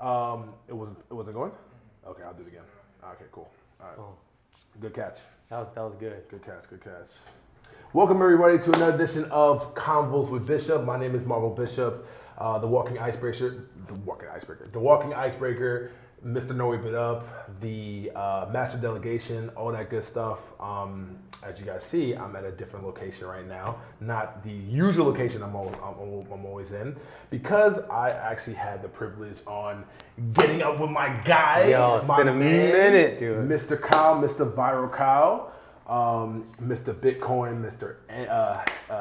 It wasn't going? Okay, I'll do it again. Okay, cool. All right. Oh, Good catch. that was good. Good catch. Welcome everybody to another edition of Convos with Bishop. My name is Marvel Bishop, the walking icebreaker, Mr. No Whip It Up, the master delegation, all that good stuff. As you guys see, I'm at a different location right now, not the usual location I'm always in, because I actually had the privilege on getting up with my guy. Yo, it's been a minute, dude. Mr. Kyle, Mr. ViralKyle, Mr. Bitcoin, Mr.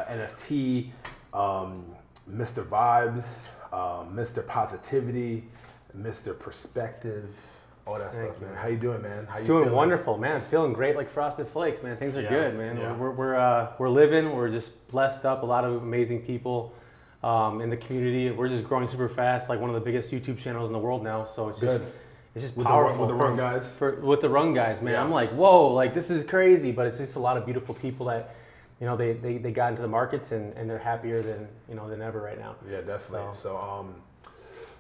NFT, Mr. Vibes, Mr. Positivity, Mr. Perspective, all that stuff, man. How you doing, man? How you Doing feeling? wonderful, man. Feeling great like Frosted Flakes, man. Things are good, man. Yeah. We're living. We're just blessed up. A lot of amazing people in the community. We're just growing super fast, like one of the biggest YouTube channels in the world now. So it's just With powerful. the run guys. With the run guys, man. Yeah. I'm like, whoa, like this is crazy. But it's just a lot of beautiful people that, you know, they got into the markets and they're happier than ever right now. Yeah, definitely.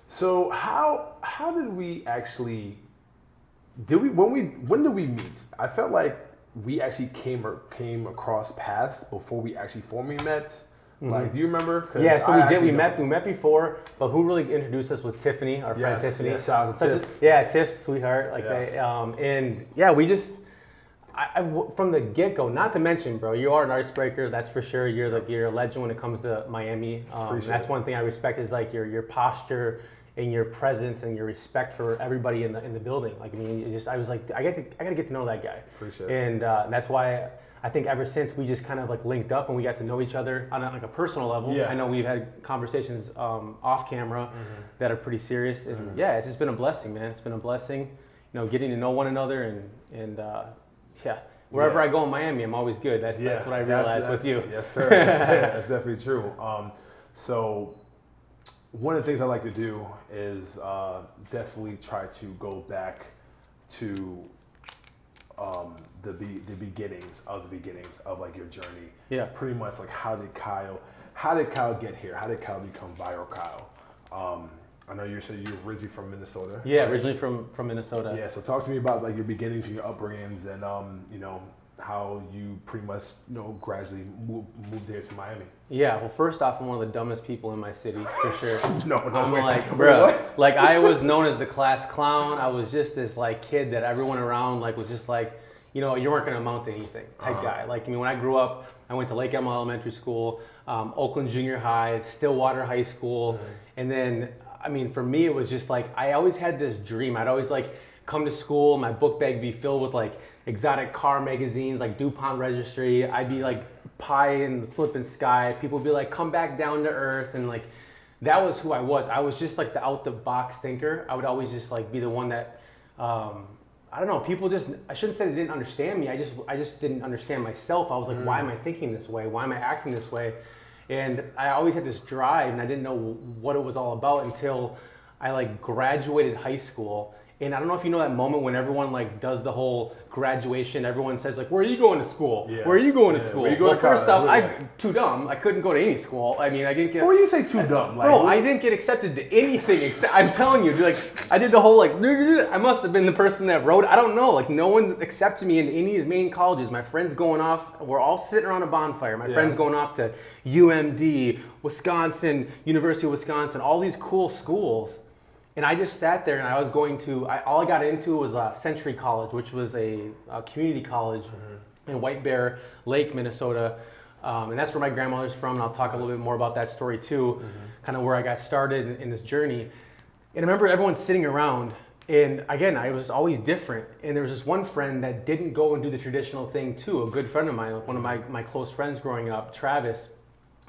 So how did we actually? When did we meet? I felt like we actually came across paths before we actually formally met. Mm-hmm. Like, do you remember? Yeah, so we did. We met before, but who really introduced us was Tiffany, our friend Tiffany. Yes, shout out to Tiff. Yeah, Tiff, sweetheart. Like we just. From the get-go, not to mention, bro, you are an icebreaker, that's for sure. You're a legend when it comes to Miami. That's one thing I respect is like your posture and your presence and your respect for everybody in the building. Like, I mean, I was like, I gotta get to know that guy. Appreciate it. And that's why I think ever since we just kind of like linked up and we got to know each other on like a personal level. Yeah. I know we've had conversations off camera that are pretty serious, and yeah, it's just been a blessing, man. It's been a blessing, you know, getting to know one another and. Yeah, wherever I go in Miami, I'm always good. That's what I realized with you. Yes, sir. That's definitely true. So one of the things I like to do is definitely try to go back to the beginnings of like your journey. Yeah. Pretty much like how did Kyle get here? How did Kyle become ViralKyle? I know you said you were originally from Minnesota. Yeah, right? Originally from Minnesota. Yeah, so talk to me about like your beginnings and your upbringings, and you know how you pretty much gradually moved here to Miami. Yeah, well, first off, I'm one of the dumbest people in my city for sure. No I'm way. like, bro, like I was known as the class clown. I was just this like kid that everyone around like was just like, you know, you weren't gonna amount to anything type guy. Like, I mean, when I grew up, I went to Lake Elmo Elementary School, Oakland Junior High, Stillwater High School, and then. I mean, for me, it was just like, I always had this dream. I'd always like come to school, my book bag would be filled with like exotic car magazines, like DuPont Registry. I'd be like pie in the flipping sky. People would be like, come back down to earth. And like, that was who I was. I was just like the out the box thinker. I would always just like be the one that, I don't know, people just, I shouldn't say they didn't understand me. I just didn't understand myself. I was like, why am I thinking this way? Why am I acting this way? And I always had this drive, and I didn't know what it was all about until I like graduated high school. And I don't know if you know that moment when everyone like does the whole graduation. Everyone says like, "Where are you going to school? Yeah. Where are you going to school?" Where you going to first off, college? I'm too dumb. I couldn't go to any school. I mean, I didn't get. So when you say too dumb, like, Bro, I didn't get accepted to anything except, I'm telling you, like, I did the whole, like, I must have been the person that wrote, I don't know, like, no one accepted me in any of these main colleges. My friends going off, we're all sitting around a bonfire. My friends going off to UMD, Wisconsin, University of Wisconsin, all these cool schools. And I just sat there and I was going to, all I got into was Century College, which was a community college in White Bear Lake, Minnesota. And that's where my grandmother's from, and I'll talk a little bit more about that story too, kind of where I got started in this journey. And I remember everyone sitting around, and again, I was always different. And there was this one friend that didn't go and do the traditional thing too, a good friend of mine, one of my close friends growing up, Travis,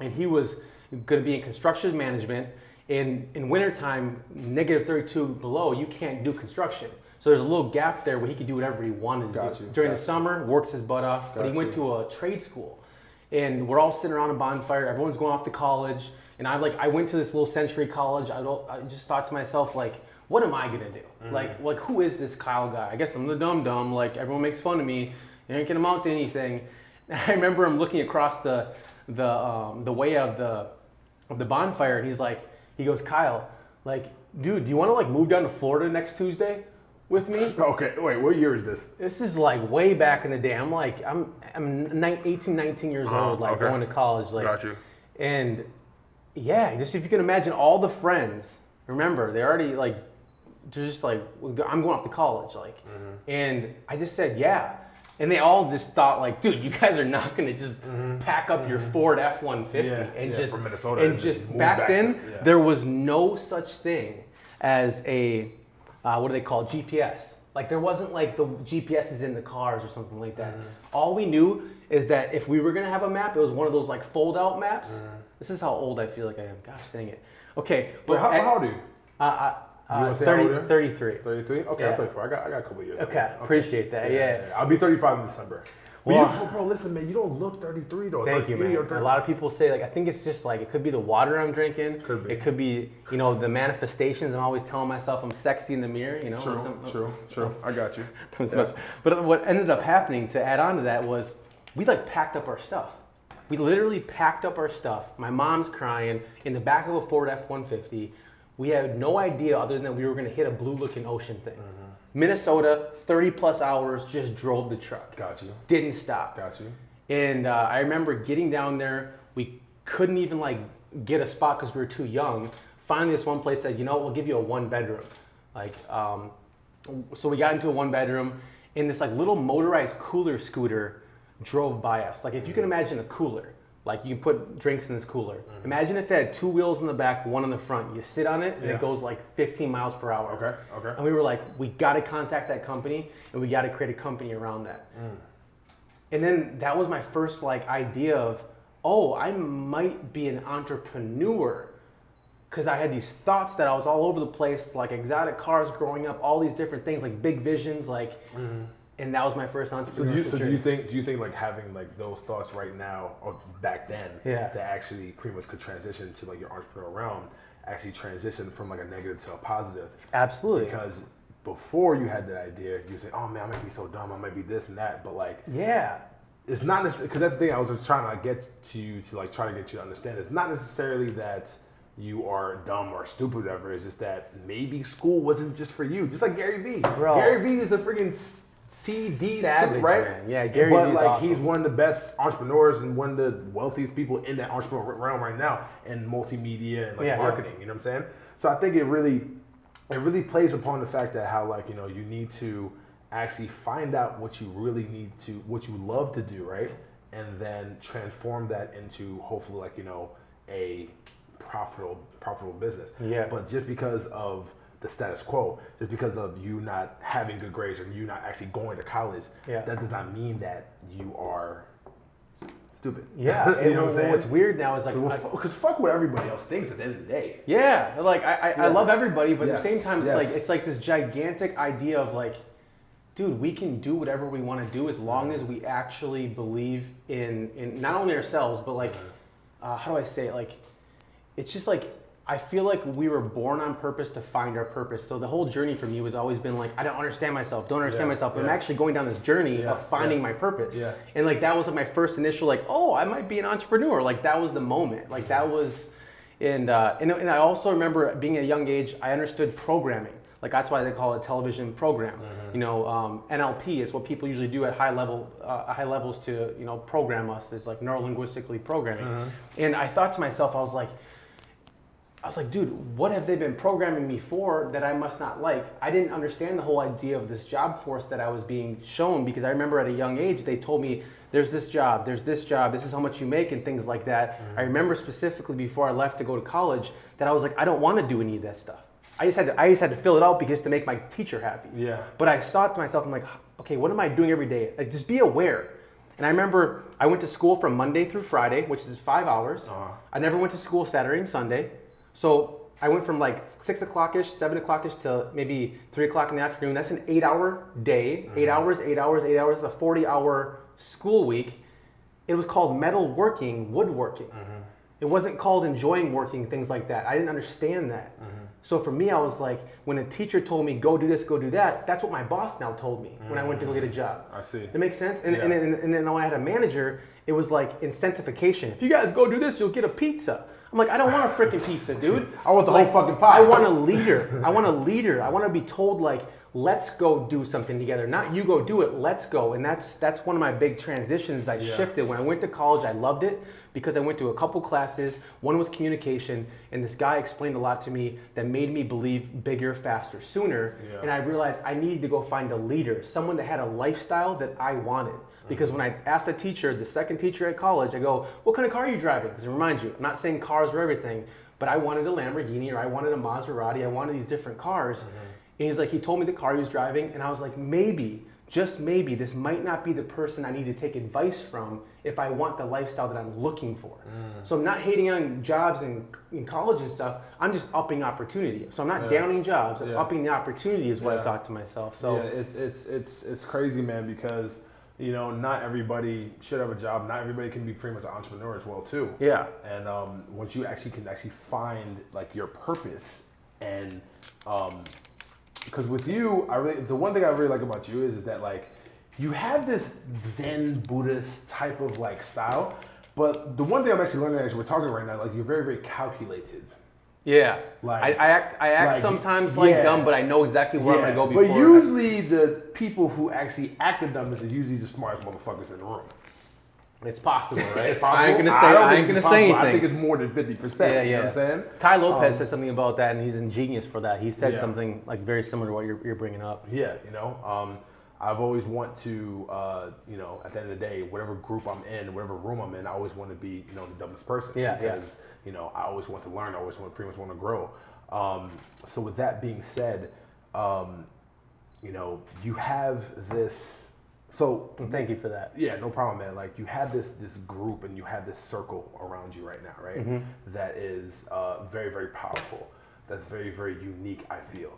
and he was going to be in construction management. In wintertime, negative 32 below, you can't do construction. So there's a little gap there where he could do whatever he wanted to do. During the summer, works his butt off, but he went to a trade school. And we're all sitting around a bonfire, everyone's going off to college, and I went to this little Century College. I just thought to myself, like, what am I gonna do? Like who is this Kyle guy? I guess I'm the dumb, like everyone makes fun of me, it ain't gonna amount to anything. And I remember him looking across the way of the bonfire, and he goes, Kyle, like, dude, do you want to like move down to Florida next Tuesday with me? Okay, wait, what year is this? This is like way back in the day. I'm 18, 19 years old, like okay. going to college. Like, Got you. And yeah, just if you can imagine all the friends, remember, they're already like, they're just like, I'm going off to college. Like, and I just said, yeah. And they all just thought like, dude, you guys are not going to just pack up your Ford F-150 and just from Minnesota and just move back then to, there was no such thing as a what do they call it? GPS. Like there wasn't like the GPS is in the cars or something like that. All we knew is that if we were going to have a map, it was one of those like fold out maps. This is how old I feel like I am. Gosh dang it. Okay, but how old are you? 33. 33? Okay, Yeah. I'm 34. I got a couple of years. Okay, appreciate that. Yeah. I'll be 35 in December. Well, bro, listen, man, you don't look 33 though. Thank you, man. A lot of people say like I think it's just like it could be the water I'm drinking. Could be. It could be the manifestations. I'm always telling myself I'm sexy in the mirror. True. I got you. But what ended up happening to add on to that was we like packed up our stuff. We literally packed up our stuff. My mom's crying in the back of a Ford F-150. We had no idea other than we were going to hit a blue-looking ocean thing. Minnesota, 30 plus hours, just drove the truck. Got you. Didn't stop. Got you. And I remember getting down there. We couldn't even like get a spot because we were too young. Finally, this one place said, we'll give you a 1-bedroom. Like, so we got into a 1-bedroom, and this like little motorized cooler scooter drove by us. Like if you can imagine a cooler. Like you put drinks in this cooler. Imagine if it had 2 wheels in the back, 1 in the front. You sit on it and it goes like 15 miles per hour. Okay. And we were like, we got to contact that company and we got to create a company around that. And then that was my first like idea of, oh, I might be an entrepreneur. Because I had these thoughts that I was all over the place, like exotic cars growing up, all these different things, like big visions, like. And that was my first entrepreneurship. So do you think like having like those thoughts right now or back then that actually pretty much could transition to like your entrepreneurial realm, actually transition from like a negative to a positive? Absolutely. Because before you had that idea, you say, oh man, I might be so dumb, I might be this and that, but like it's not necessarily, because that's the thing I was just trying to get to you to like try to get you to understand. It's not necessarily that you are dumb or stupid, or whatever. It's just that maybe school wasn't just for you. Just like Gary Vee. Bro. Gary Vee is a freaking CD savage, right? man. Yeah, Gary But Vee's like awesome. he's one of the best entrepreneurs and one of the wealthiest people in that entrepreneurial realm right now in multimedia and like marketing. You know what I'm saying? So I think it really plays upon the fact that how like you need to actually find out what you really need to, what you love to do, right? And then transform that into hopefully like a profitable business. Yeah. But just because of the status quo, just because of you not having good grades or you not actually going to college, that does not mean that you are stupid. Yeah, you know what I'm saying? What's weird now is like, because fuck what everybody else thinks at the end of the day. Yeah, like I love everybody, but at the same time, it's like this gigantic idea of like, dude, we can do whatever we want to do as long as we actually believe in not only ourselves, but like, how do I say it? Like, it's just like, I feel like we were born on purpose to find our purpose. So the whole journey for me has always been like, I don't understand myself, but I'm actually going down this journey of finding my purpose. Yeah. And like, that was like my first initial like, oh, I might be an entrepreneur. Like that was the moment. Like that was, and I also remember being at a young age, I understood programming. Like that's why they call it a television program. NLP is what people usually do at high levels to program us, is like neuro-linguistically programming. And I thought to myself, I was like, dude, what have they been programming me for that I must not like? I didn't understand the whole idea of this job force that I was being shown, because I remember at a young age, they told me, there's this job, this is how much you make, and things like that. I remember specifically before I left to go to college that I was like, I don't want to do any of that stuff. I just had to fill it out because to make my teacher happy. Yeah. But I thought to myself, I'm like, okay, what am I doing every day? Like, just be aware. And I remember I went to school from Monday through Friday, which is 5 hours. I never went to school Saturday and Sunday. So I went from like 6 o'clock-ish, 7 o'clock-ish to maybe 3 o'clock in the afternoon. That's an 8-hour day, 8 hours, a 40-hour school week. It was called metalworking, woodworking. It wasn't called enjoying working, things like that. I didn't understand that. So for me, I was like, when a teacher told me, go do this, go do that, that's what my boss now told me when I went to go get a job. I see. It makes sense? And then when I had a manager, it was like incentivization. If you guys go do this, you'll get a pizza. I'm like, I don't want a freaking pizza, dude. I want the whole fucking pie. I want a leader. I want a leader. I want to be told like, let's go do something together. Not you go do it, let's go. And that's one of my big transitions I shifted. When I went to college, I loved it because I went to a couple classes. One was communication, and this guy explained a lot to me that made me believe bigger, faster, sooner. Yeah. And I realized I needed to go find a leader, someone that had a lifestyle that I wanted. Because when I asked a teacher, the second teacher at college, I go, what kind of car are you driving? Because it reminds you, I'm not saying cars are everything, but I wanted a Lamborghini or I wanted a Maserati. I wanted these different cars. And he's like, he told me the car he was driving, and I was like, maybe, just maybe, this might not be the person I need to take advice from if I want the lifestyle that I'm looking for. So I'm not hating on jobs in college and stuff. I'm just upping opportunity. So I'm not downing jobs. I'm upping the opportunity is what I thought to myself. So it's crazy, man, because you know, not everybody should have a job. Not everybody can be pretty much an entrepreneur as well, too. Yeah. And once you can find like your purpose, and because with you, the one thing I really like about you is that like you have this Zen Buddhist type of like style, but the one thing I'm actually learning as we're talking right now, like you're very, very calculated. Yeah, like I act like, sometimes like dumb, but I know exactly where I'm gonna go before. But usually the people who actually act the dumbest is usually the smartest motherfuckers in the room. It's possible, right? It's possible. I ain't gonna say anything. I think it's more than 50%. Yeah, you know what I'm saying? Ty Lopez said something about that, and he's ingenious for that. He said something like very similar to what you're bringing up. Yeah, you know, I've always want to, you know, at the end of the day, whatever group I'm in, whatever room I'm in, I always want to be, you know, the dumbest person. Because, you know, I always want to learn. I always pretty much want to grow. So with that being said, you know, you have this. So thank you for that. Yeah, no problem, man. Like you have this group and you have this circle around you right now, right? That is very, very powerful. That's very, very unique, I feel.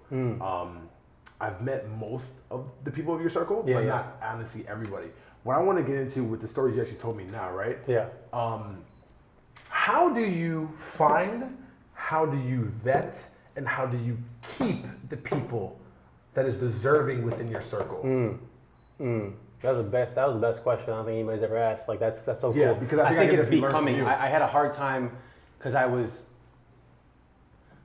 I've met most of the people of your circle, but not honestly everybody. What I want to get into with the stories you actually told me now, right? Yeah. How do you find, how do you vet, and how do you keep the people that is deserving within your circle? That was the best question I don't think anybody's ever asked. Like that's so cool. Yeah, because I think it's becoming. I had a hard time because I was.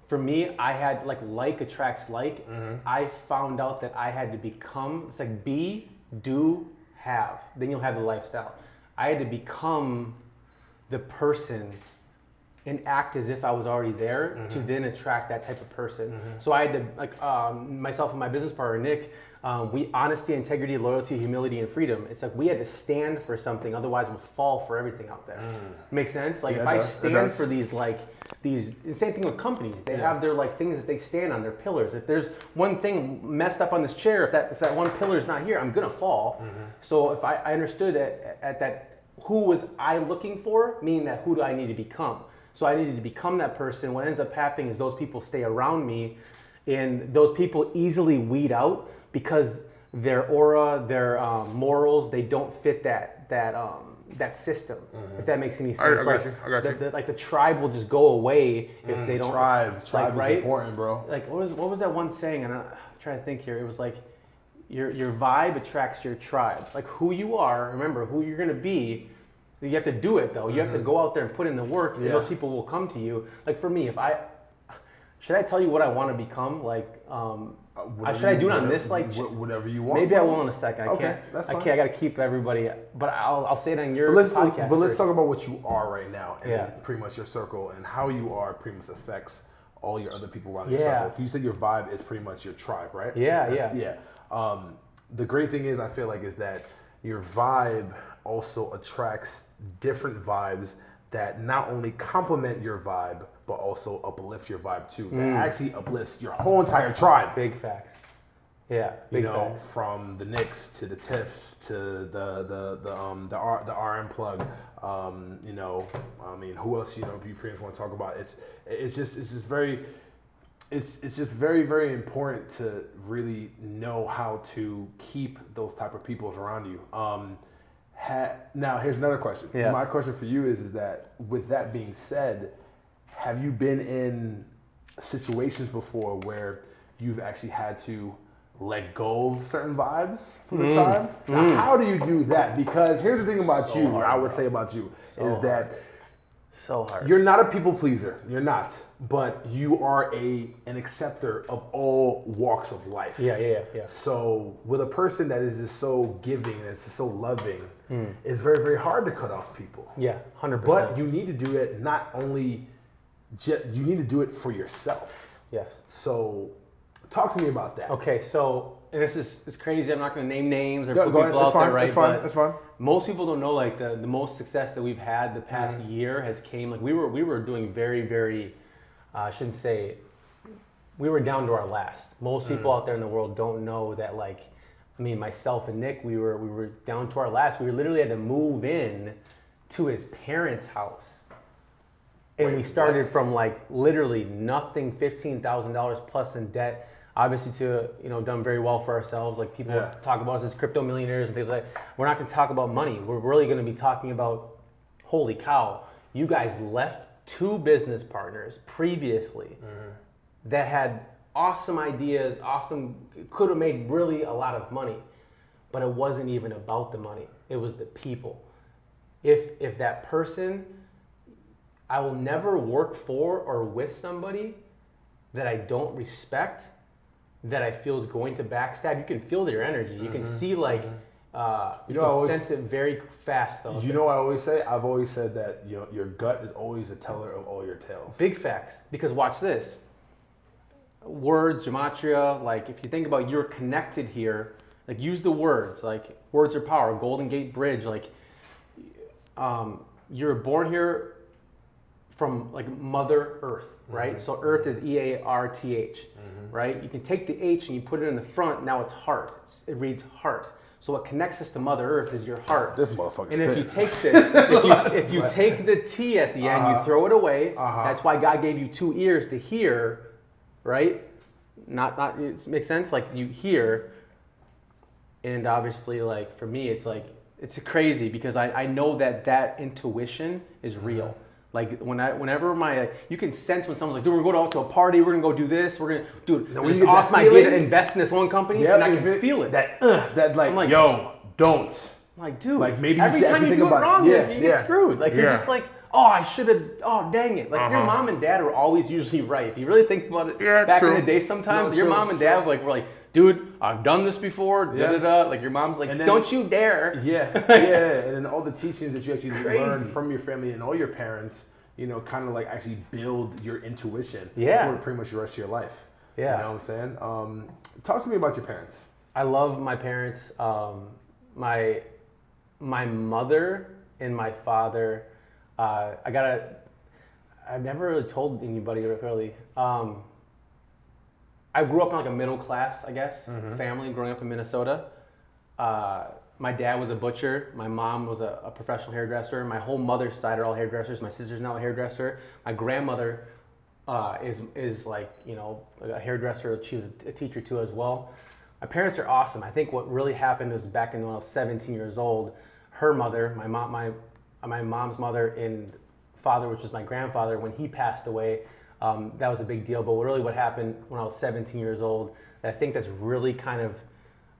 For me, I had like attracts like. I found out that I had to become. It's like be, do, have. Then you'll have the lifestyle. I had to become the person and act as if I was already there to then attract that type of person. So I had to myself and my business partner Nick. We honesty, integrity, loyalty, humility, and freedom. It's like we had to stand for something, otherwise we'll fall for everything out there. Make sense? Like if I stand for these the same thing with companies. They have their things that they stand on, their pillars. If there's one thing messed up on this chair, if that one pillar is not here, I'm gonna fall. So if I understood at that, who was I looking for? Meaning that who do I need to become? So I needed to become that person. What ends up happening is those people stay around me, and those people easily weed out because their aura, their morals, they don't fit that system. If that makes any sense. I got you. Like the tribe will just go away if they don't. Tribe is important, bro. Like what was that one saying? And I'm trying to think here. It was like your vibe attracts your tribe. Like who you are. Remember who you're gonna be. You have to do it though. You have to go out there and put in the work, and those people will come to you. Like for me, should I tell you what I want to become? Should I do it on this? Whatever you want. Maybe I will in a second. I can't. That's fine. I got to keep everybody. But I'll say it on your podcast. But let's talk about what you are right now, and pretty much your circle, and how you are pretty much affects all your other people around your circle. You said your vibe is pretty much your tribe, right? Yeah. The great thing is, I feel like, is that your vibe also attracts different vibes that not only complement your vibe, but also uplift your vibe too. That actually uplifts your whole entire tribe. Big facts. Yeah, big facts. From the Knicks to the Tiffs to the RM plug. Who else you pretty much want to talk about? It's just very very important to really know how to keep those type of people around you. Now here's another question. Yeah. My question for you is that with that being said, have you been in situations before where you've actually had to let go of certain vibes from the tribe? Now, how do you do that? Because here's the thing about I would say about you, is that So hard. You're not a people pleaser. You're not. But you are an acceptor of all walks of life. Yeah. So with a person that is just so giving and it's just so loving, it's very, very hard to cut off people. Yeah, 100%. But you need to do it not only, you need to do it for yourself. Yes. So talk to me about that. Okay, so and this is crazy. I'm not going to name names or Go put ahead. people out there, right? That's fine. Most people don't know like the most success that we've had the past year has came like we were doing very, very I shouldn't say we were down to our last. Most people out there in the world don't know that like I mean myself and Nick we were down to our last. We literally had to move in to his parents' house. And we started from like literally nothing, $15,000 plus in debt. Obviously, to done very well for ourselves. Like people talk about us as crypto millionaires and things like. We're not going to talk about money. We're really going to be talking about, holy cow, you guys left 2 business partners previously that had awesome ideas, could have made really a lot of money, but it wasn't even about the money. It was the people. If that person, I will never work for or with somebody that I don't respect, that I feel is going to backstab. You can feel their energy. You can see like, you can sense it very fast though. You know what I always say? I've always said that your gut is always a teller of all your tales. Big facts. Because watch this. Words, gematria, like if you think about you're connected here, like use the words, like words are power, Golden Gate Bridge, like you're born here from like Mother Earth, right? So Earth is EARTH, right? You can take the H and you put it in the front, now it's heart. It reads heart. So what connects us to Mother Earth is your heart. This motherfucker. And if you take if you take the T at the end, you throw it away. That's why God gave you 2 ears to hear, right? Not it makes sense. Like you hear, and obviously, like for me, it's like it's crazy because I know that intuition is real. Like whenever you can sense when someone's like, dude, we're gonna go out to a party, we're gonna go do this, dude, it's an awesome idea to invest in this one company, and I can feel it. That like, I'm like, yo, don't. I'm like, dude, like maybe every time you do it wrong, you get screwed. Like you're just like, oh, I should have. Oh, dang it! Like your mom and dad were always usually right. If you really think about it, back in the day, sometimes your mom and dad were like, dude, I've done this before. Like your mom's like, don't you dare. Yeah. And then all the teachings that you actually learn from your family and all your parents, kind of like actually build your intuition for pretty much the rest of your life. Yeah. You know what I'm saying? Talk to me about your parents. I love my parents. My mother and my father. I've never really told anybody really. I grew up in like a middle class, I guess, family growing up in Minnesota. My dad was a butcher. My mom was a professional hairdresser. My whole mother's side are all hairdressers. My sister's now a hairdresser. My grandmother is like, a hairdresser. She was a teacher too as well. My parents are awesome. I think what really happened was back when I was 17 years old, her mother, my mom's mother and father, which was my grandfather, when he passed away, that was a big deal. But really what happened when I was 17 years old, I think that's really kind of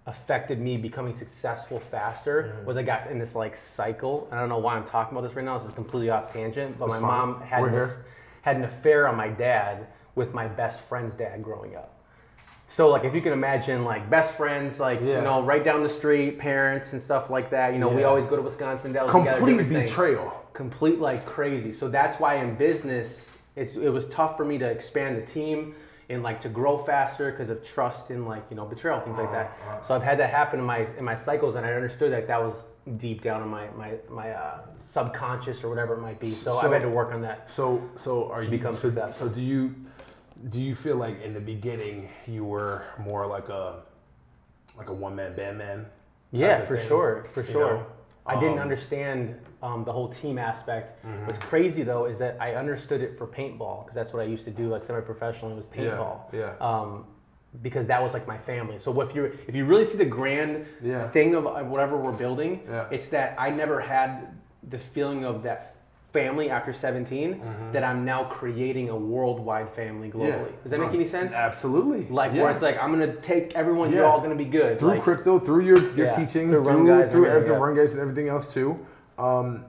affected me becoming successful faster, was I got in this like cycle. I don't know why I'm talking about this right now. This is completely off tangent, but my mom had an affair on my dad with my best friend's dad growing up. So like if you can imagine like best friends, like right down the street, parents and stuff like that. We always go to Wisconsin Dells. Complete betrayal. Complete like crazy. So that's why in business it was tough for me to expand the team and like to grow faster because of trust and like betrayal, things like that. So I've had that happen in my cycles, and I understood that was deep down in my subconscious or whatever it might be. So I've had to work on that. So are you become successful? So do you feel like in the beginning you were more like a one-man band man? Yeah, for sure. I didn't understand the whole team aspect. What's crazy though is that I understood it for paintball because that's what I used to do like semi-professionally was paintball. Because that was like my family. So if you really see the grand thing of whatever we're building, it's that I never had the feeling of that family after 17 that I'm now creating a worldwide family globally. Does that make any sense? Absolutely. Like where it's like I'm gonna take everyone, you're all gonna be good. Through like, crypto, through your teachings, through run guys and everything else too.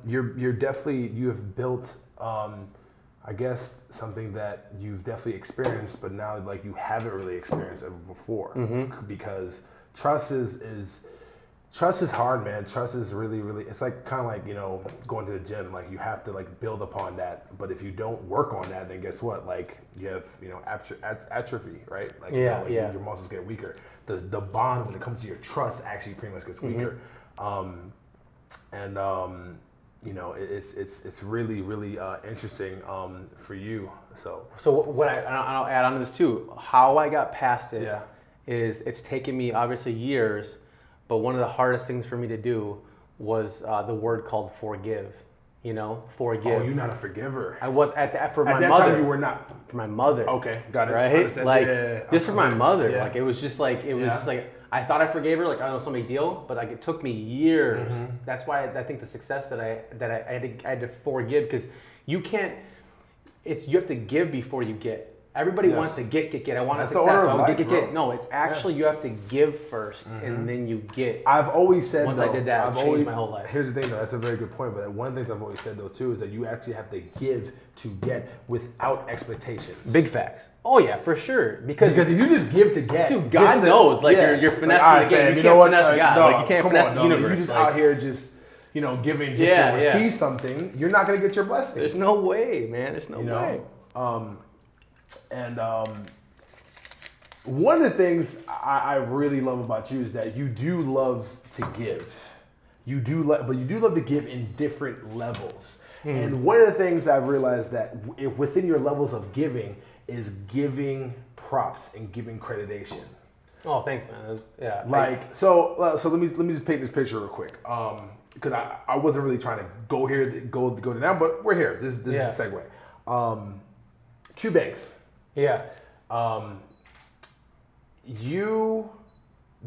You're definitely, you have built, I guess, something that you've definitely experienced, but now like you haven't really experienced ever before, because trust is hard, man. Trust is really, really, it's like kind of like, you know, going to the gym. Like you have to like build upon that. But if you don't work on that, then guess what? Like you have, you know, atrophy, right? Like, you know, like your muscles get weaker. The bond when it comes to your trust actually pretty much gets weaker. You know, it's really, really interesting for you. So what I'll add on to this too. How I got past it is it's taken me obviously years. But one of the hardest things for me to do was the word called forgive. You know, forgive. Oh, you're not a forgiver. I was for my mother. At that time, you were not. For my mother. Okay, got it. Right? Like just for my mother. Yeah. Like it was just like I thought I forgave her. Like I don't know, so big deal. But like it took me years. That's why I think the success that I had to forgive, because you can't. You have to give before you get. Everybody wants to get. I want a success. Get. No, it's actually you have to give first, and then you get. I've always said once I did that, it changed my whole life. Here's the thing, though. That's a very good point. But one of the things I've always said though too is that you actually have to give to get without expectations. Big facts. Oh yeah, for sure. Because if you just give to get, dude, God knows, like you're finessing the game. You can't finesse God. Like you can't finesse the universe. You just out here just. You know, giving just to receive something, you're not gonna get your blessings. There's no way, man. There's no way. And one of the things I really love about you is that you do love to give. You do love to give in different levels. And one of the things I've realized that within your levels of giving is giving props and giving creditation. Oh, thanks, man. Yeah. Like so let me just paint this picture real quick. Because I wasn't really trying to go to now, but we're here. This is a segue. Q Banks. Yeah. You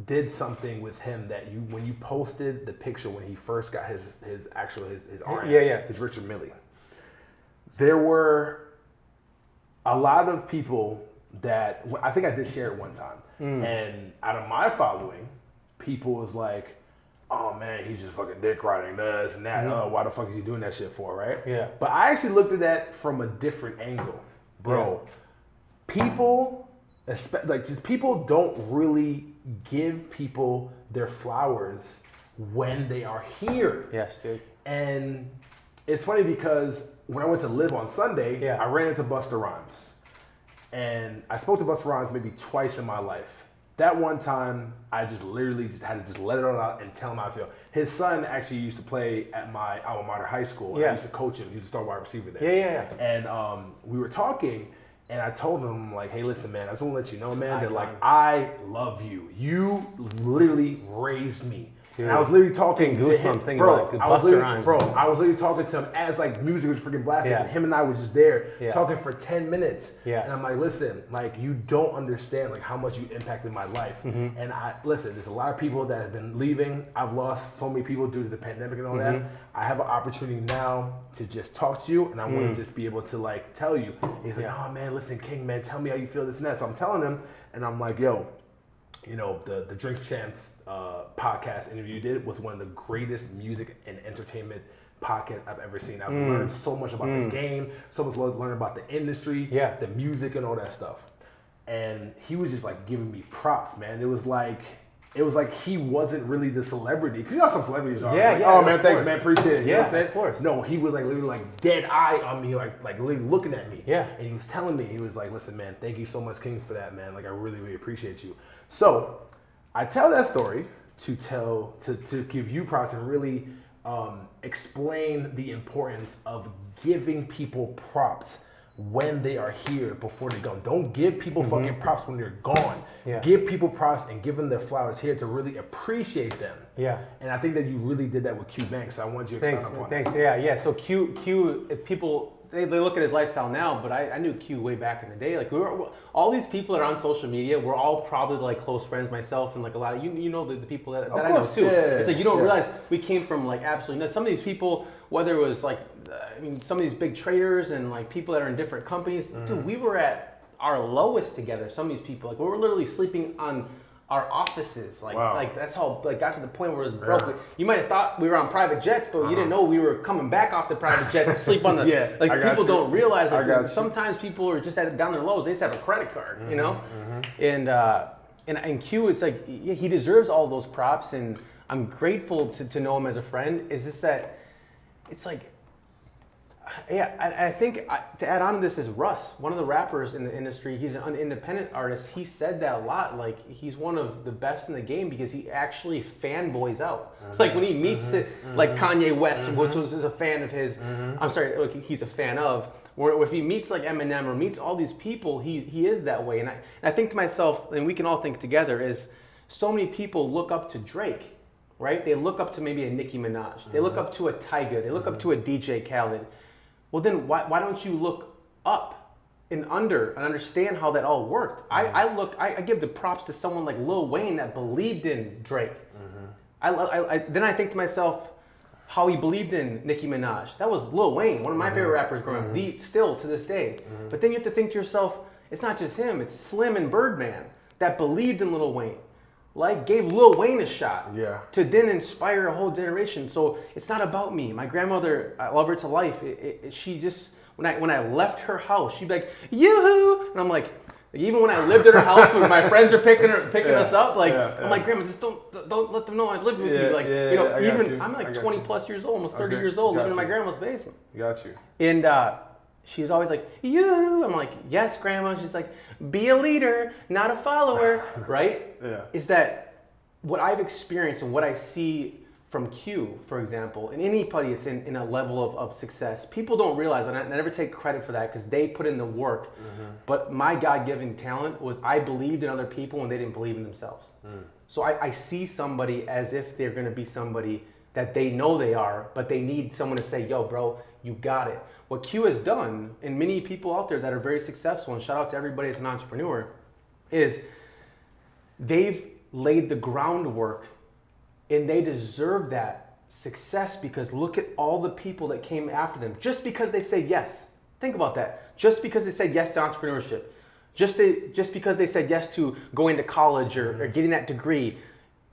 did something with him that when you posted the picture when he first got his RN, his Richard Mille. There were a lot of people that I think I did share it one time, and out of my following, people was like, "Oh man, he's just fucking dick riding this and that. Oh, why the fuck is he doing that shit for, right?" Yeah. But I actually looked at that from a different angle, bro. Yeah. People, people don't really give people their flowers when they are here. Yes, dude. And it's funny because when I went to live on Sunday, I ran into Busta Rhymes. And I spoke to Busta Rhymes maybe twice in my life. That one time, I just literally had to let it all out and tell him how I feel. His son actually used to play at my alma mater high school. And I used to coach him. He used to start wide receiver there. Yeah. And we were talking, and I told him, like, hey, listen, man, I just want to let you know, man, that, like, I love you. You literally raised me. Dude. And I was literally talking to him, bro. I was literally talking to him as like music was freaking blasting. And him and I was just there talking for 10 minutes. Yeah. And I'm like, listen, like you don't understand like how much you impacted my life. And there's a lot of people that have been leaving. I've lost so many people due to the pandemic and all that. I have an opportunity now to just talk to you, and I want to just be able to like tell you. And he's like, oh man, listen, King, man, tell me how you feel this and that. So I'm telling him, and I'm like, yo. You know, the Drinks Champs podcast interview you did was one of the greatest music and entertainment podcasts I've ever seen. I've learned so much about the game, so much learned about the industry, the music and all that stuff. And he was just like giving me props, man. It was like he wasn't really the celebrity. Because you know some celebrities are. Oh man, thanks, man, appreciate it. You know what I'm saying? Of course. No, he was like literally like dead eye on me, like literally looking at me. Yeah. And he was telling me, he was like, listen, man, thank you so much, King, for that, man. Like I really, really appreciate you. So I tell that story to give you props and really explain the importance of giving people props when they are here before they go. Don't give people fucking props when they're gone. Yeah. Give people props and give them their flowers here to really appreciate them. Yeah. And I think that you really did that with Q Banks. So I want you to expand upon that. Thanks. Yeah. So Q, people they look at his lifestyle now, but I knew Q way back in the day. Like all these people that are on social media, we're all probably like close friends, myself and like a lot of you know the people that I know too. It's like you don't realize we came from like absolutely nuts. Some of these people, whether it was like some of these big traders and like people that are in different companies, dude, we were at our lowest together. Some of these people, like we were literally sleeping on our offices. Like, Wow. like that's how like got to the point where it was broke. You might have thought we were on private jets, but you didn't know we were coming back off the private jet to sleep on the. Yeah, like I got people you. don't realize I got that you. sometimes people are just at down their lows. They just have a credit card, you know, and Q, it's like he deserves all those props, and I'm grateful to know him as a friend. Is just that it's like. Yeah, I think to add on to this is Russ, one of the rappers in the industry. He's an independent artist. He said that a lot. Like he's one of the best in the game because he actually fanboys out. Like when he meets like Kanye West, which was a fan of his. I'm sorry, like he's a fan of. Or if he meets like Eminem or meets all these people, he is that way. And I think to myself, and we can all think together, is so many people look up to Drake, right? They look up to maybe a Nicki Minaj. They look up to a Tyga. They look up to a DJ Khaled. Well, then why don't you look up and under and understand how that all worked? I give the props to someone like Lil Wayne that believed in Drake. Then I think to myself how he believed in Nicki Minaj. That was Lil Wayne, one of my favorite rappers growing up, still to this day. But then you have to think to yourself, it's not just him, it's Slim and Birdman that believed in Lil Wayne. Like gave Lil Wayne a shot to then inspire a whole generation. So it's not about me. My grandmother, I love her to life. She just when I left her house, she'd be like, yoo-hoo! And I'm like even when I lived at her house when my friends were picking us up, like I'm like, Grandma, just don't let them know I lived with you. Like you know, even I'm like 20 plus years old, almost 30 years old, living in my grandma's basement. Got you. And she was always like, you. I'm like, yes, Grandma. She's like, be a leader, not a follower, right? Yeah. Is that what I've experienced and what I see from Q, for example, and anybody that's in a level of success, people don't realize, and I never take credit for that because they put in the work, but my God-given talent was I believed in other people when they didn't believe in themselves. So I see somebody as if they're going to be somebody that they know they are, but they need someone to say, yo, bro, you got it. What Q has done, and many people out there that are very successful, and shout out to everybody as an entrepreneur, is they've laid the groundwork and they deserve that success because look at all the people that came after them just because they said yes. Think about that. Just because they said yes to entrepreneurship, just because they said yes to going to college or getting that degree.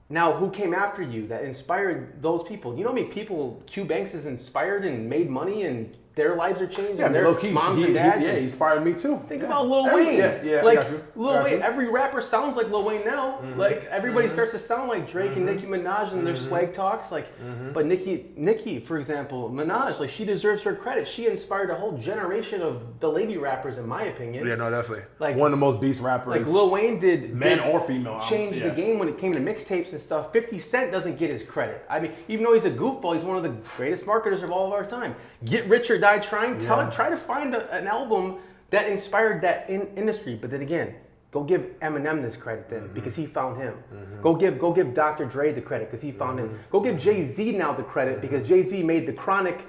Now, who came after you that inspired those people? You know how many people Q Banks has inspired and made money and their lives are changing? Yeah, their low-key, moms and dads. he inspired me too. Think about Lil Wayne. Yeah, like I got you. Lil Wayne. Every rapper sounds like Lil Wayne now. Like everybody starts to sound like Drake and Nicki Minaj and their swag talks. Like, but Nicki, for example, Minaj, like she deserves her credit. She inspired a whole generation of the lady rappers, in my opinion. Yeah, no, definitely. Like one of the most beast rappers. Like Lil Wayne did, man or female, changed the game when it came to mixtapes and stuff. 50 Cent doesn't get his credit. I mean, even though he's a goofball, he's one of the greatest marketers of all of our time. Get Rich or Die Trying. Try to find an album that inspired that industry. But then again, go give Eminem this credit then because he found him. Go give Dr. Dre the credit because he found him. Go give Jay-Z now the credit because Jay-Z made the Chronic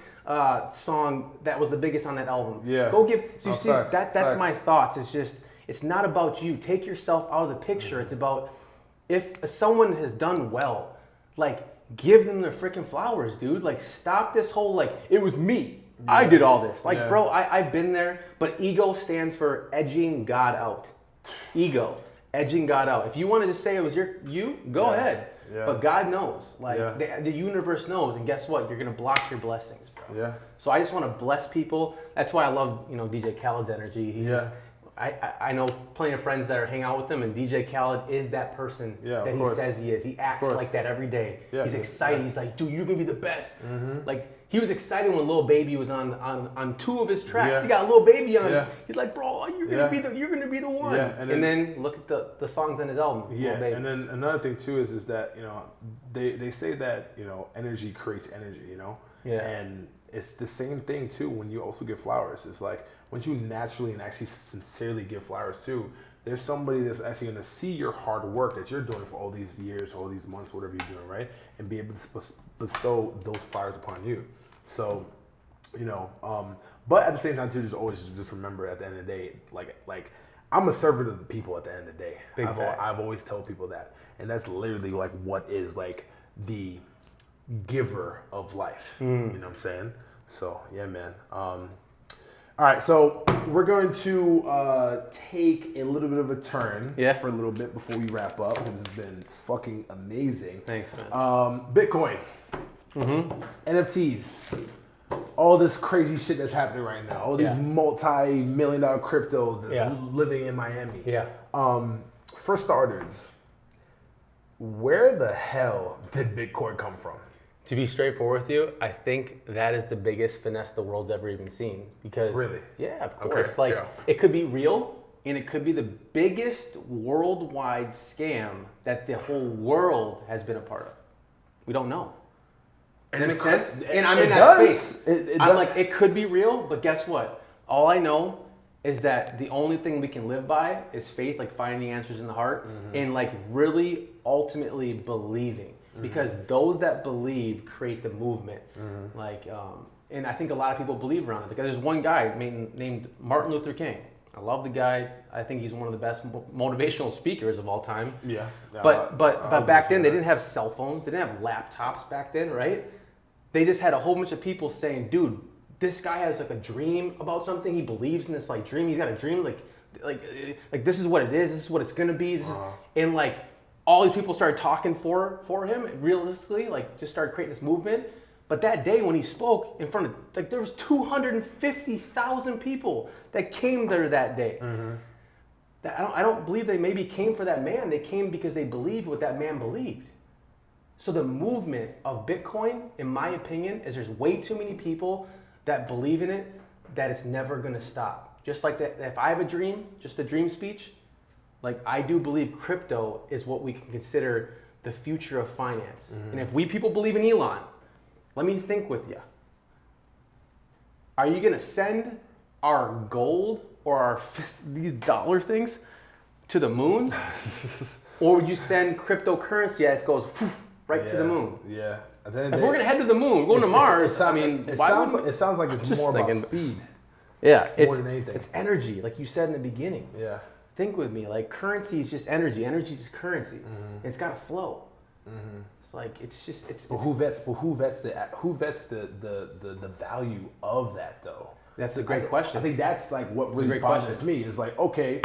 song that was the biggest on that album. Yeah. Go give. So you see, facts, that's facts. my thoughts. It's just, it's not about you. Take yourself out of the picture. It's about if someone has done well, like give them their freaking flowers, dude. Like stop this whole like it was me. I did all this. Like, bro, I've been there, but ego stands for edging God out. Ego, edging God out. If you wanted to say it was you, go ahead. Yeah. But God knows. Like, the universe knows. And guess what? You're going to block your blessings, bro. Yeah. So I just want to bless people. That's why I love, DJ Khaled's energy. He's just, I know plenty of friends that hang out with him, and DJ Khaled is that person that he says he is. He acts like that every day. Yeah, he's excited. He's like, dude, you're going to be the best. Like, he was excited when Lil Baby was on 2 of his tracks. Yeah. He got Lil Baby on. He's like, bro, you're gonna be the one. Yeah. And then look at the songs on his album. Yeah. And then another thing too is that they say that energy creates energy. Yeah. And it's the same thing too when you also give flowers. It's like once you naturally and actually sincerely give flowers too, there's somebody that's actually going to see your hard work that you're doing for all these years, all these months, whatever you're doing, right? And be able to bestow those flowers upon you. So, but at the same time too, just always just remember at the end of the day, like I'm a servant of the people at the end of the day. I've always told people that. And that's literally like what is like the giver of life. You know what I'm saying? So yeah, man. All All right, so we're going to take a little bit of a turn for a little bit before we wrap up, because it's been fucking amazing. Thanks, man. Bitcoin, NFTs, all this crazy shit that's happening right now, all these multi-million-dollar cryptos that's living in Miami. Yeah. For starters, where the hell did Bitcoin come from? To be straightforward with you, I think that is the biggest finesse the world's ever even seen. Because yeah, of course. It could be real, and it could be the biggest worldwide scam that the whole world has been a part of. We don't know. Does that make sense? And I'm in that space. I'm like, it could be real, but guess what? All I know is that the only thing we can live by is faith, like finding answers in the heart, and like really ultimately believing. Because those that believe create the movement. And I think a lot of people believe around it. Because there's one guy named Martin Luther King. I love the guy. I think he's one of the best motivational speakers of all time. Yeah. But back then, they didn't have cell phones. They didn't have laptops back then, right? They just had a whole bunch of people saying, dude, this guy has like a dream about something. He believes in this like dream. He's got a dream like this is what it is. This is what it's gonna be. And like all these people started talking for him. Realistically, like just started creating this movement. But that day when he spoke in front of, like there was 250,000 people that came there that day. I don't believe they maybe came for that man. They came because they believed what that man believed. So the movement of Bitcoin, in my opinion, is there's way too many people that believe in it that it's never gonna stop. Just like that, if I have a dream, just a dream speech, like I do believe crypto is what we can consider the future of finance. And if we people believe in Elon, let me think with you. Are you gonna send our gold or these dollar things to the moon? Or would you send cryptocurrency that goes right to the moon? Yeah. If we're gonna head to the moon, we're going to Mars. It sounds like it's more about speed. Yeah, more than anything. It's energy, like you said in the beginning. Yeah. Think with me, like currency is just energy. Energy is just currency. It's got to flow. It's like But who vets the value of that though? That's a great question. I think that's like what really bothers me is like, okay,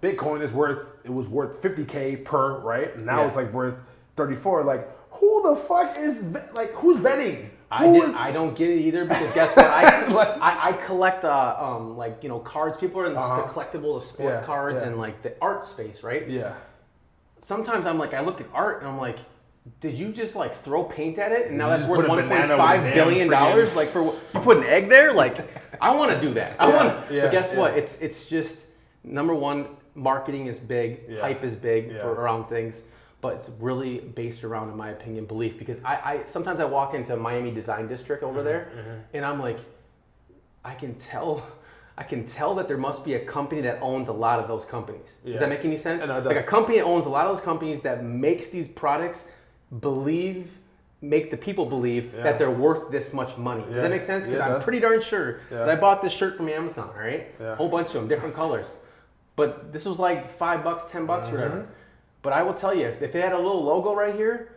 Bitcoin was worth 50K per, right? Now it's like worth 34. Like, who the fuck is who's betting? I don't get it either, because guess what? I collect cards. People are in the collectible, the sport cards, and like the art space, right? Yeah. Sometimes I'm like, I look at art and I'm like, did you just like throw paint at it and now that's worth $1.5 billion? Like for you put an egg there? Like I want to do that. But guess what? It's just number one, marketing is big, hype is big for around things. But it's really based around, in my opinion, belief. Because I sometimes I walk into Miami Design District over there, and I'm like, I can tell that there must be a company that owns a lot of those companies. Does that make any sense? Like a company that owns a lot of those companies that makes these products make the people believe that they're worth this much money. Does that make sense? Because I'm pretty darn sure that I bought this shirt from Amazon, right? A whole bunch of them, different colors. But this was like $5, $10, whatever. But I will tell you, if they had a little logo right here,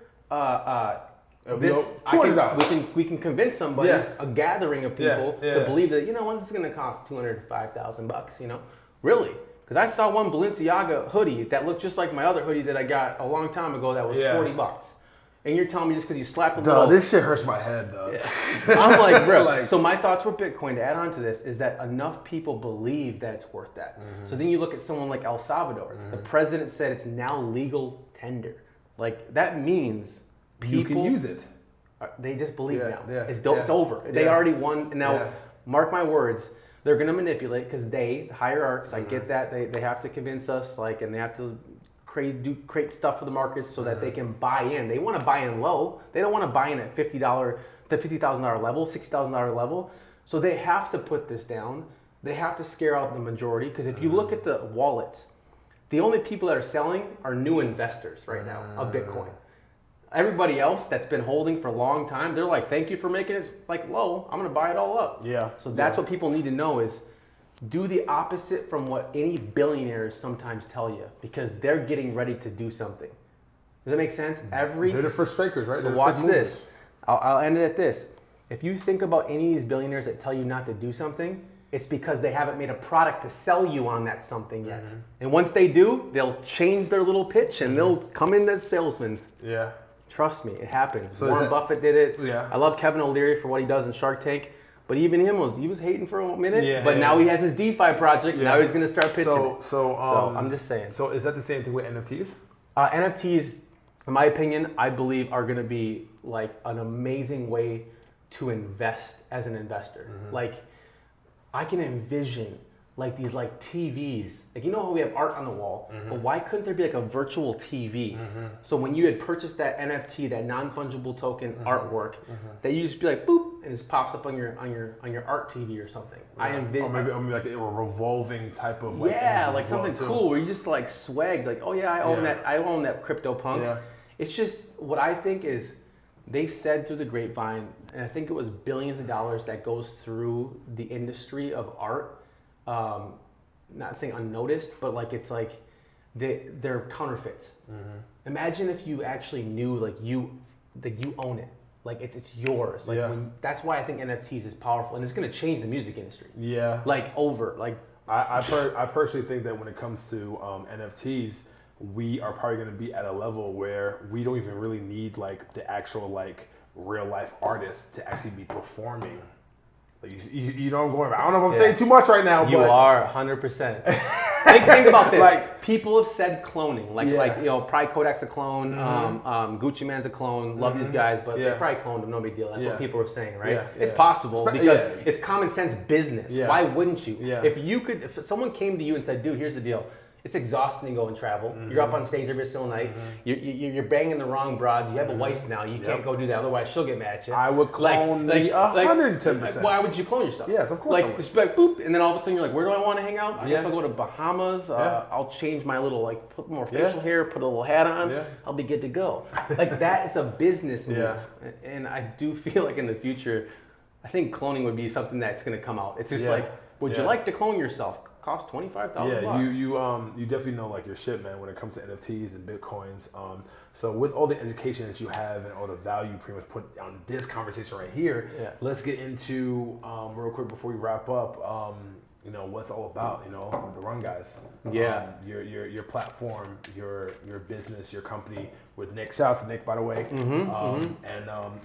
we can convince somebody, a gathering of people, to believe that, this is going to cost $205,000, really. Because I saw one Balenciaga hoodie that looked just like my other hoodie that I got a long time ago that was $40. And you're telling me just because you slapped a little... this shit hurts my head, though. Yeah. I'm like, bro. So my thoughts with Bitcoin, to add on to this, is that enough people believe that it's worth that. So then you look at someone like El Salvador. The president said it's now legal tender. Like, that means people... You can use it. They just believe now. It's over. They already won. And now, mark my words, they're going to manipulate, because the hierarchs, I get that. They have to convince us, and they have to... create stuff for the markets so that they can buy in. They want to buy in low. They don't want to buy in at the $50,000 level, $60,000 level. So they have to put this down. They have to scare out the majority, because if you look at the wallets, the only people that are selling are new investors right now of Bitcoin. Everybody else that's been holding for a long time, they're like, thank you for making it low. I'm going to buy it all up. Yeah. So that's what people need to know is, do the opposite from what any billionaires sometimes tell you, because they're getting ready to do something. Does that make sense? They're the first fakers, right? So watch this. I'll end it at this. If you think about any of these billionaires that tell you not to do something, it's because they haven't made a product to sell you on that something yet. And once they do, they'll change their little pitch and they'll come in as salesmen. Yeah. Trust me, it happens. So Warren Buffett did it. Yeah. I love Kevin O'Leary for what he does in Shark Tank. But even him he was hating for a minute. But now he has his DeFi project. Now he's going to start pitching it. So I'm just saying. So is that the same thing with NFTs? NFTs, in my opinion, I believe are going to be like an amazing way to invest as an investor. Like I can envision like these like TVs, like you know how we have art on the wall, but why couldn't there be like a virtual TV? So when you had purchased that NFT, that non-fungible token artwork, that you just be like boop, and it just pops up on your art TV or something. I envision, or maybe like a revolving type of like like something cool where you just like swag, like oh yeah, I own that CryptoPunk. Yeah. It's just what I think is they said through the grapevine, and I think it was billions of dollars that goes through the industry of art. Not saying unnoticed, but like it's like they're counterfeits. Imagine if you actually knew like you own it, like it's yours. Like that's why I think NFTs is powerful, and it's going to change the music industry. Yeah, like I personally think that when it comes to NFTs, we are probably going to be at a level where we don't even really need like the actual like real life artists to actually be performing. You know what I'm going about. I don't know if I'm saying too much right now. You are 100%. think about this. Like people have said cloning, like you know, probably Kodak's a clone, Gucci Mane's a clone. Love these guys, but they probably cloned him. No big deal. That's what people are saying, right? It's possible because it's common sense business. Why wouldn't you? If someone came to you and said, "Dude, here's the deal." It's exhausting to go and travel. You're up on stage every single night. You're banging the wrong broads. You have a wife now. You can't go do that. Otherwise, she'll get mad at you. I would clone 110%. Why would you clone yourself? Yes, of course. Like, just be like, boop, and then all of a sudden you're like, where do I want to hang out? I guess I'll go to Bahamas. I'll change my little, like, put more facial hair, put a little hat on. I'll be good to go. Like, that is a business move. And I do feel like in the future, I think cloning would be something that's going to come out. It's just like, would you like to clone yourself? Cost $25,000. You definitely know like your shit, man, when it comes to NFTs and Bitcoins. So with all the education that you have and all the value pretty much put on this conversation right here, let's get into real quick before we wrap up. You know what's all about. You know the Run Guys. Your platform, your business, your company with Nick. Shout out to Nick, by the way. And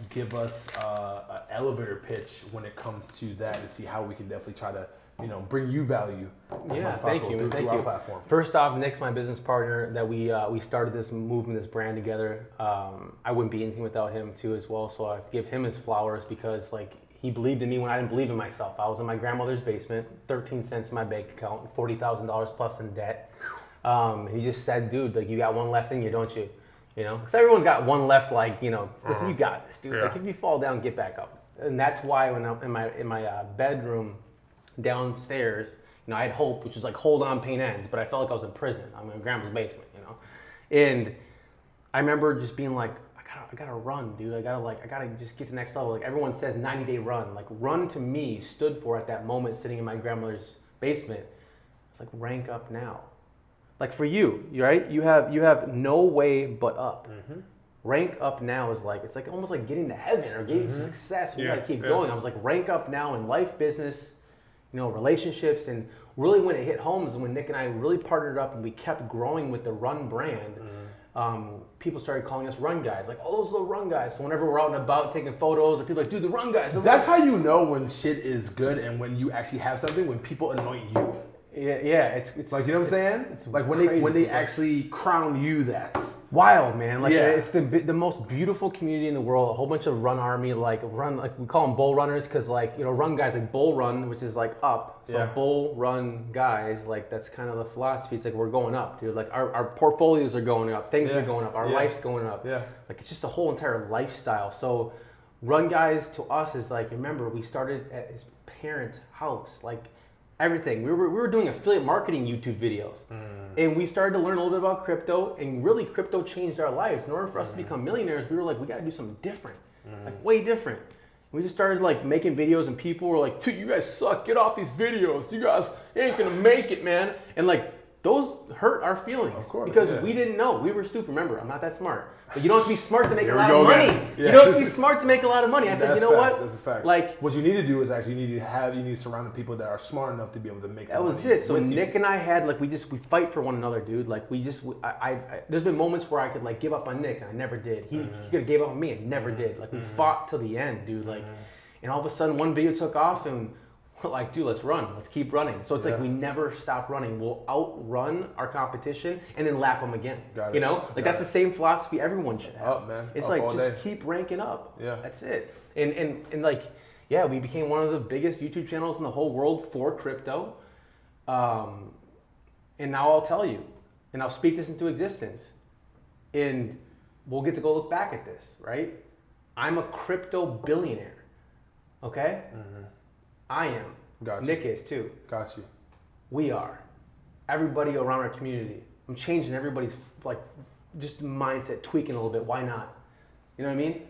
give us an elevator pitch when it comes to that and see how we can definitely try to bring you value. Thank you. Our platform. First off, Nick's my business partner that we started this movement, this brand together. I wouldn't be anything without him too as well. So I give him his flowers because like he believed in me when I didn't believe in myself. I was in my grandmother's basement, 13 cents in my bank account, $40,000 plus in debt. He just said, dude, like you got one left in you, don't you? You know, because everyone's got one left. Like you got this, dude. Like if you fall down, get back up. And that's why when I'm in my bedroom downstairs, I had hope, which was like hold on, pain ends, but I felt like I was in prison. I'm in grandma's basement, and I remember just being like, I gotta run, dude. I gotta just get to the next level. Like everyone says 90-day run. Like run to me stood for at that moment sitting in my grandmother's basement. It's like rank up now. Like for you, right? You have no way but up. Rank up now is like, it's like almost like getting to heaven or getting to success. We gotta keep going. I was like, rank up now in life, business, relationships, and really when it hit home is when Nick and I really partnered up and we kept growing with the Run brand. People started calling us Run Guys, like, oh, those little Run Guys. So whenever we're out and about taking photos, or people are like, dude, the Run Guys. That's how you know when shit is good and when you actually have something, when people anoint you. It's like, you know what I'm saying? It's like when they actually crown you that. Wild, man. Like it's the most beautiful community in the world. A whole bunch of Run Army, like we call them bull runners because Run Guys, like bull run, which is like up. So bull run guys, like that's kind of the philosophy. It's like we're going up, dude. Like our portfolios are going up, things are going up, our life's going up. Like it's just a whole entire lifestyle. So Run Guys to us is like, remember, we started at his parents' house, like everything. We were doing affiliate marketing YouTube videos. And we started to learn a little bit about crypto, and really crypto changed our lives. In order for us to become millionaires, we were like, we gotta do something different, like way different. We just started like making videos, and people were like, dude, you guys suck, get off these videos. You guys ain't gonna make it, man. And like those hurt our feelings. Of course, because yeah. we didn't know. We were stupid. Remember, I'm not that smart. But you don't have to be smart to make a Here we lot go of money. again. Yeah. You don't have to be smart to make a lot of money. I said, That's you know facts. what? That's a fact. Like, what you need to do is actually you need to surround the people that are smart enough to be able to make that was money it. So with Nick you. and I had like we fight for one another, dude. Like there's been moments where I could like give up on Nick and I never did. He could have gave up on me and never did. Like we fought till the end, dude. Like, and all of a sudden one video took off and we're like, dude, let's run. Let's keep running. So it's like we never stop running. We'll outrun our competition and then lap them again. Got it. You know, like that's the same philosophy everyone should have. Up, man. It's Up like all just day. keep ranking up. Yeah. That's it. And like, yeah, we became one of the biggest YouTube channels in the whole world for crypto. And now I'll tell you, and I'll speak this into existence. And we'll get to go look back at this, right? I'm a crypto billionaire. Okay? I am. Got you. Nick is too. Got you. We are. Everybody around our community. I'm changing everybody's like just mindset, tweaking a little bit. Why not? You know what I mean?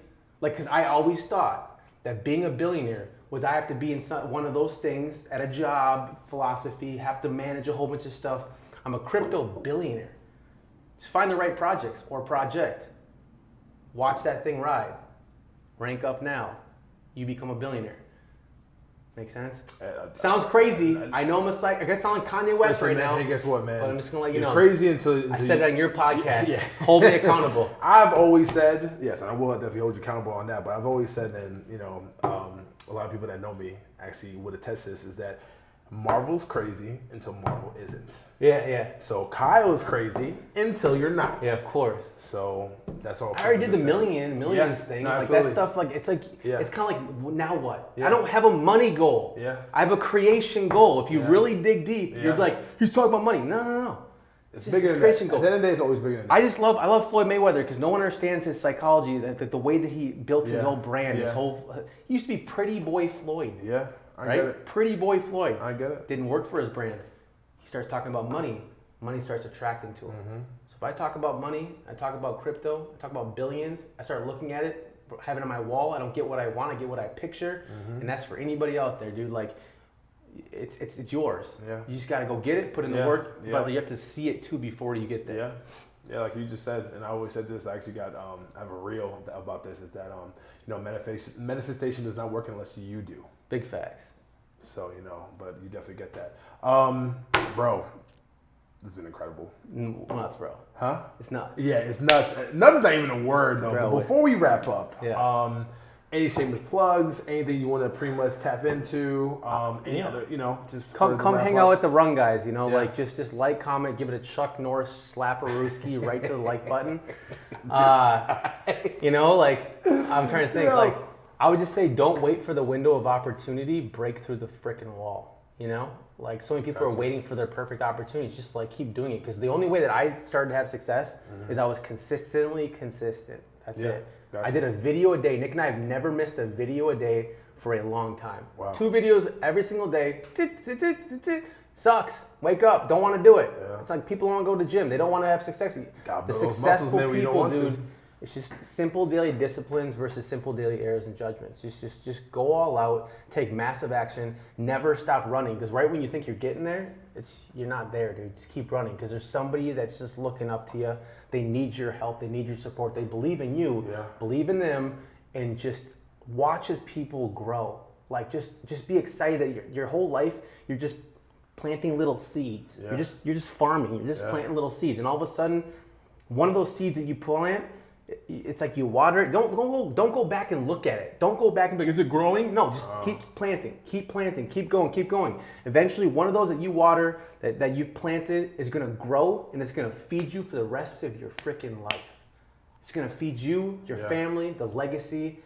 Like, because I always thought that being a billionaire was I have to be in one of those things at a job, philosophy, have to manage a whole bunch of stuff. I'm a crypto billionaire. Just find the right projects or project. Watch that thing ride. Rank up now. You become a billionaire. Make sense? Sounds crazy. I know I'm a psych. I guess sound like Kanye West right now. Hey, guess what, man? But I'm just gonna let you You're know. crazy until I said it on your podcast. Yeah. Hold me accountable. I've always said, yes, and I will definitely hold you accountable on that, but I've always said, and you know, a lot of people that know me actually would attest this, is that Marvel's crazy until Marvel isn't. Yeah. So Kyle is crazy until you're not. Yeah, of course. So that's all. I already did the millions Yeah, thing. no, Like absolutely. that stuff, like it's like Yeah. it's kind of like now what? Yeah. I don't have a money goal. Yeah. I have a creation goal. If you Yeah. really dig deep, Yeah. you're like, he's talking about money. No. It's just bigger his than creation that. goal. At the end of the day, it's always bigger than that. I love Floyd Mayweather because no one understands his psychology. That the way that he built his Yeah. whole brand, his Yeah. whole. He used to be Pretty Boy Floyd. Yeah, I Right? get it. Pretty Boy Floyd. I get it. Didn't work for his brand. He starts talking about money. Money starts attracting to him. So if I talk about money, I talk about crypto, I talk about billions, I start looking at it, have it on my wall. I don't get what I want, I get what I picture. And that's for anybody out there, dude. Like, it's yours. Yeah. You just got to go get it, put in the Yeah. work, Yeah. but you have to see it too before you get there. Yeah, like you just said, and I always said this. I actually got I have a reel about this. Is that you know, manifestation does not work unless you do. Big facts. So you know, but you definitely get that, bro. This has been incredible. Nuts, bro. Huh? It's nuts. Yeah, it's nuts. Nuts is not even a word though. Bro, But before we wrap up, Yeah. any shameless plugs, anything you want to pretty much tap into, any Yeah. other, you know, just Come hang out with the Run guys, you know, Yeah. like just like, comment, give it a Chuck Norris slap a Rooski right to the like button. You know, like I'm trying to think, Yeah. like I would just say don't wait for the window of opportunity, break through the freaking wall, you know? Like so many people are waiting for their perfect opportunities, just like keep doing it because the only way that I started to have success is I was consistently consistent. That's it. Gotcha. I did a video a day. Nick and I have never missed a video a day for a long time. Wow. 2 videos every single day. Sucks. Wake up. Don't want to do it. Yeah. It's like people don't want to go to the gym. They don't want to have success. Gotta The build those successful muscles, man, when you don't people, want to. dude, it's just simple daily disciplines versus simple daily errors and judgments. Just go all out, take massive action, never stop running. Because right when you think you're getting there, you're not there, dude. Just keep running. Because there's somebody that's just looking up to you. They need your help. They need your support. They believe in you. Yeah. Believe in them, and just watch as people grow. Like just be excited that your whole life you're just planting little seeds. Yeah. You're just farming. You're just planting little seeds, and all of a sudden, one of those seeds that you plant, it's like you water it. Don't go back and look at it. Don't go back and be like, is it growing? No, just keep planting, keep going. Eventually, one of those that you water, that you've planted, is gonna grow, and it's gonna feed you for the rest of your freaking life. It's gonna feed you, your family, the legacy.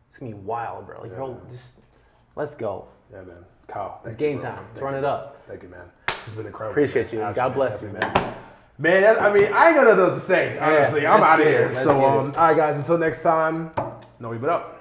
It's gonna be wild, bro. Like, just let's go. Yeah, man. Kyle, It's thank you, game bro. time. Let's Thank run you. it up. Thank you, man. It's been incredible. Appreciate you. Absolutely. God bless you, man. Man, I mean, I ain't got nothing else to say. Honestly, I'm let's out of get here. it. Let's So, get it. all right, guys. Until next time. No, we but up.